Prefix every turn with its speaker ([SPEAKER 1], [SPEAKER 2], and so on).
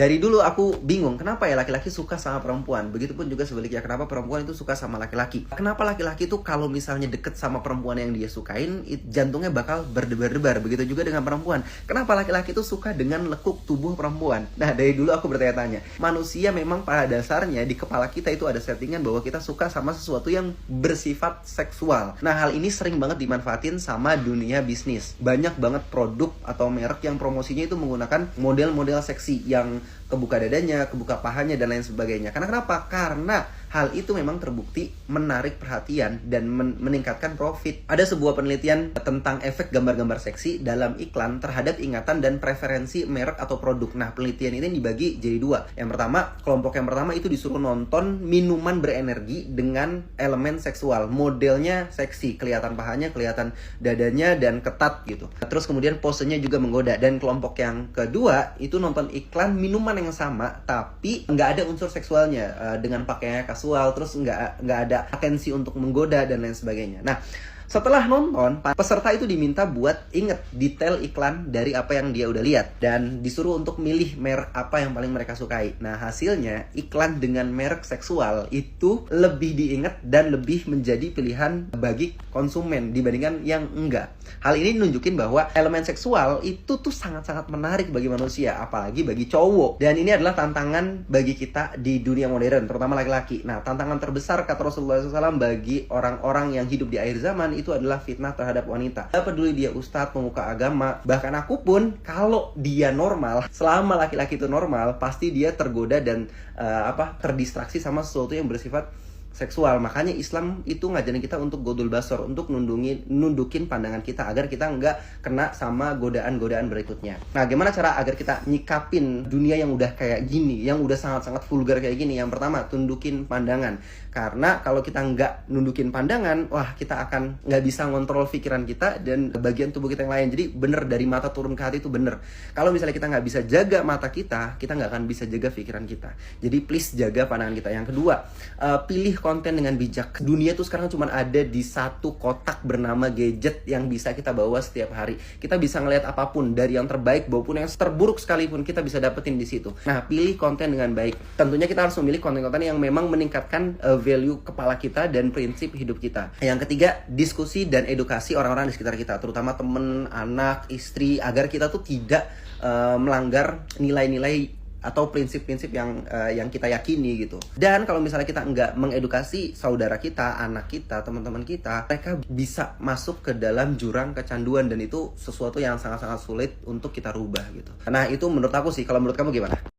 [SPEAKER 1] Dari dulu aku bingung, kenapa ya laki-laki suka sama perempuan? Begitupun juga sebaliknya, kenapa perempuan itu suka sama laki-laki? Kenapa laki-laki itu kalau misalnya deket sama perempuan yang dia sukain, jantungnya bakal berdebar-debar. Begitu juga dengan perempuan. Kenapa laki-laki itu suka dengan lekuk tubuh perempuan? Nah, dari dulu aku bertanya-tanya. Manusia memang pada dasarnya di kepala kita itu ada settingan bahwa kita suka sama sesuatu yang bersifat seksual. Nah, hal ini sering banget dimanfaatin sama dunia bisnis. Banyak banget produk atau merek yang promosinya itu menggunakan model-model seksi yang kebuka dadanya, kebuka pahanya, dan lain sebagainya. Karena kenapa? Karena hal itu memang terbukti menarik perhatian dan meningkatkan profit. Ada sebuah penelitian tentang efek gambar-gambar seksi dalam iklan terhadap ingatan dan preferensi merek atau produk. Nah, penelitian ini dibagi jadi dua. Yang pertama, kelompok yang pertama itu disuruh nonton minuman berenergi dengan elemen seksual. Modelnya seksi, kelihatan pahanya, kelihatan dadanya, dan ketat gitu. Terus kemudian posenya juga menggoda. Dan kelompok yang kedua itu nonton iklan minuman yang sama, tapi nggak ada unsur seksualnya, dengan pakaiannya kasual, terus nggak ada atensi untuk menggoda dan lain sebagainya. Nah, setelah nonton, peserta itu diminta buat inget detail iklan dari apa yang dia udah lihat dan disuruh untuk milih merek apa yang paling mereka sukai. Nah, hasilnya iklan dengan merek seksual itu lebih diingat dan lebih menjadi pilihan bagi konsumen dibandingkan yang enggak. Hal ini nunjukin bahwa elemen seksual itu tuh sangat-sangat menarik bagi manusia, apalagi bagi cowok. Dan ini adalah tantangan bagi kita di dunia modern, terutama laki-laki. Nah, tantangan terbesar kata Rasulullah SAW bagi orang-orang yang hidup di akhir zaman itu adalah fitnah terhadap wanita. Tidak peduli dia ustadz, pemuka agama, bahkan aku pun kalau dia normal, selama laki-laki itu normal, pasti dia tergoda dan terdistraksi sama sesuatu yang bersifat seksual. Makanya Islam itu ngajarin kita untuk godul basor, untuk nundukin pandangan kita agar kita nggak kena sama godaan-godaan berikutnya. Nah, gimana cara agar kita nyikapin dunia yang udah kayak gini, yang udah sangat-sangat vulgar kayak gini? Yang pertama, tundukin pandangan. Karena kalau kita nggak nundukin pandangan, wah, kita akan nggak bisa ngontrol pikiran kita dan bagian tubuh kita yang lain. Jadi bener, dari mata turun ke hati itu bener. Kalau misalnya kita nggak bisa jaga mata kita nggak akan bisa jaga pikiran kita. Jadi please jaga pandangan kita. Yang kedua, pilih konten dengan bijak. Dunia tuh sekarang cuma ada di satu kotak bernama gadget yang bisa kita bawa setiap hari. Kita bisa ngelihat apapun, dari yang terbaik maupun yang terburuk sekalipun kita bisa dapetin di situ. Nah, pilih konten dengan baik. Tentunya kita harus memilih konten-konten yang memang meningkatkan value kepala kita dan prinsip hidup kita. Yang ketiga, diskusi dan edukasi orang-orang di sekitar kita, terutama teman, anak, istri, agar kita tuh tidak melanggar nilai-nilai atau prinsip-prinsip yang kita yakini gitu. Dan kalau misalnya kita nggak mengedukasi saudara kita, anak kita, teman-teman kita, mereka bisa masuk ke dalam jurang kecanduan, dan itu sesuatu yang sangat-sangat sulit untuk kita rubah gitu. Nah, itu menurut aku sih. Kalau menurut kamu gimana?